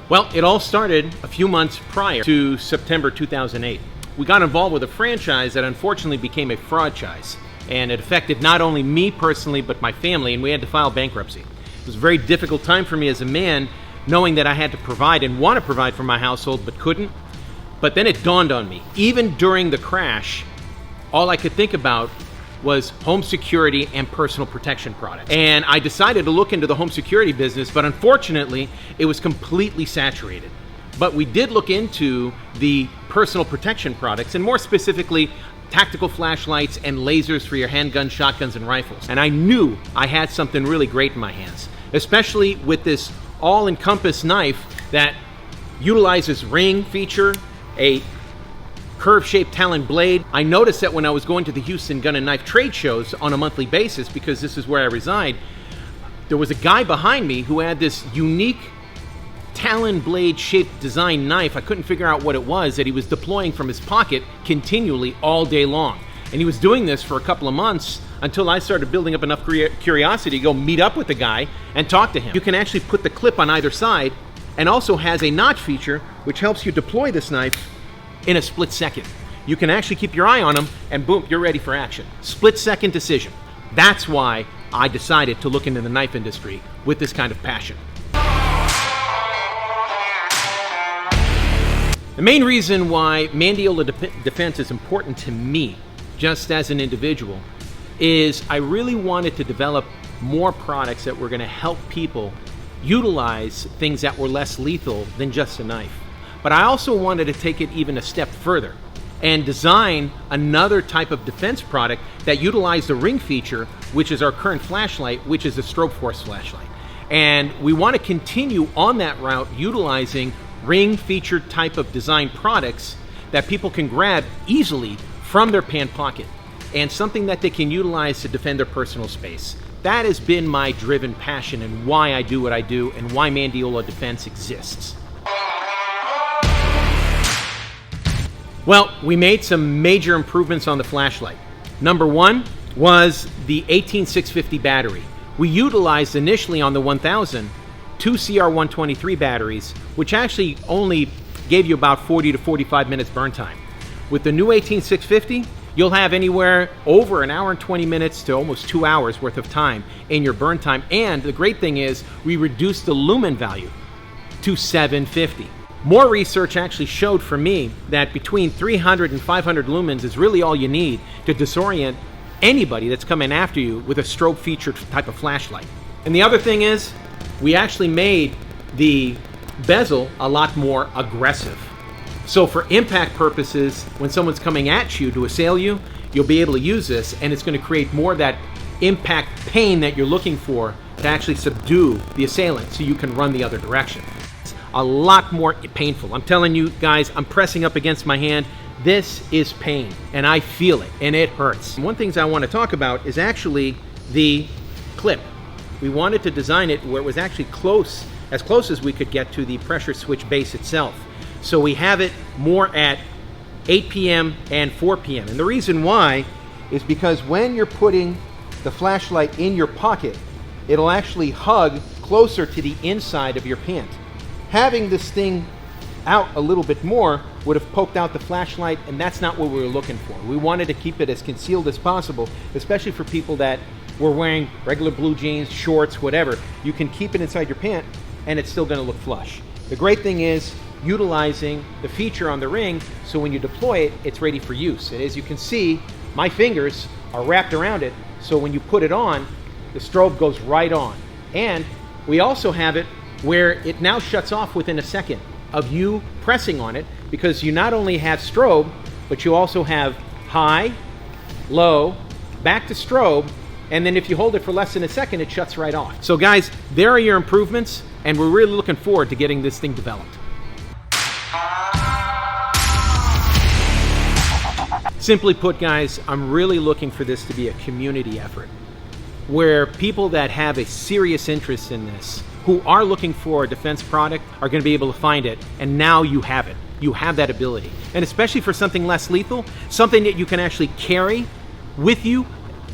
Well, it all started a few months prior to September 2008. We got involved with a franchise that unfortunately became a fraudchise, and it affected not only me personally, but my family, and we had to file bankruptcy. It was a very difficult time for me as a man, knowing that I had to provide and want to provide for my household, but couldn't. But then it dawned on me, even during the crash, all I could think about was home security and personal protection products. And I decided to look into the home security business, but unfortunately, it was completely saturated. But we did look into the personal protection products, and more specifically, tactical flashlights and lasers for your handguns, shotguns, and rifles. And I knew I had something really great in my hands, especially with this all-encompass knife that utilizes ring feature, a curve-shaped talon blade. I noticed that when I was going to the Houston Gun and Knife trade shows on a monthly basis, because this is where I reside, there was a guy behind me who had this unique talon blade shaped design knife. I couldn't figure out what it was that he was deploying from his pocket continually all day long. And he was doing this for a couple of months until I started building up enough curiosity to go meet up with the guy and talk to him. You can actually put the clip on either side, and also has a notch feature which helps you deploy this knife in a split second. You can actually keep your eye on them, and boom, you're ready for action. Split second decision. That's why I decided to look into the knife industry with this kind of passion. The main reason why Mandiola Defense is important to me, just as an individual, is I really wanted to develop more products that were going to help people utilize things that were less lethal than just a knife. But I also wanted to take it even a step further and design another type of defense product that utilized the ring feature, which is our current flashlight, which is a Strobeforce flashlight. And we want to continue on that route, utilizing ring featured type of design products that people can grab easily from their pant pocket, and something that they can utilize to defend their personal space. That has been my driven passion and why I do what I do and why Mandiola Defense exists. Well, we made some major improvements on the flashlight. Number one was the 18650 battery. We utilized initially on the 1000 two CR123 batteries, which actually only gave you about 40 to 45 minutes burn time. With the new 18650, you'll have anywhere over an hour and 20 minutes to almost 2 hours worth of time in your burn time. And the great thing is we reduced the lumen value to 750. More research actually showed for me that between 300 and 500 lumens is really all you need to disorient anybody that's coming after you with a strobe featured type of flashlight. And the other thing is, we actually made the bezel a lot more aggressive. So for impact purposes, when someone's coming at you to assail you, you'll be able to use this, and it's going to create more of that impact pain that you're looking for to actually subdue the assailant so you can run the other direction. A lot more painful. I'm telling you guys, I'm pressing up against my hand. This is pain, and I feel it, and it hurts. One thing I want to talk about is actually the clip. We wanted to design it where it was actually as close as we could get to the pressure switch base itself. So we have it more at 8 p.m. and 4 p.m. And the reason why is because when you're putting the flashlight in your pocket, it'll actually hug closer to the inside of your pant. Having this thing out a little bit more would have poked out the flashlight, and that's not what we were looking for. We wanted to keep it as concealed as possible, especially for people that were wearing regular blue jeans, shorts, whatever. You can keep it inside your pant, and it's still going to look flush. The great thing is utilizing the feature on the ring, so when you deploy it, it's ready for use. And as you can see, my fingers are wrapped around it, so when you put it on, the strobe goes right on. And we also have it where it now shuts off within a second of you pressing on it, because you not only have strobe, but you also have high, low, back to strobe, and then if you hold it for less than a second, it shuts right off. So guys, there are your improvements, and we're really looking forward to getting this thing developed. Simply put, guys, I'm really looking for this to be a community effort where people that have a serious interest in this, who are looking for a defense product, are going to be able to find it, and now you have it. You have that ability. And especially for something less lethal, something that you can actually carry with you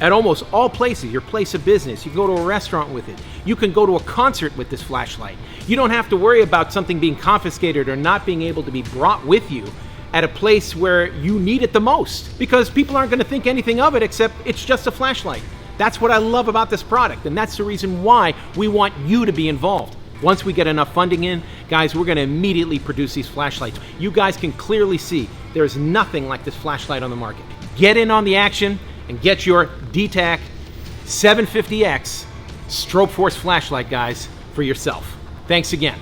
at almost all places, your place of business. You can go to a restaurant with it. You can go to a concert with this flashlight. You don't have to worry about something being confiscated or not being able to be brought with you at a place where you need it the most, because people aren't going to think anything of it except it's just a flashlight. That's what I love about this product, and that's the reason why we want you to be involved. Once we get enough funding in, guys, we're going to immediately produce these flashlights. You guys can clearly see there's nothing like this flashlight on the market. Get in on the action and get your DTAC750X Strobeforce flashlight, guys, for yourself. Thanks again.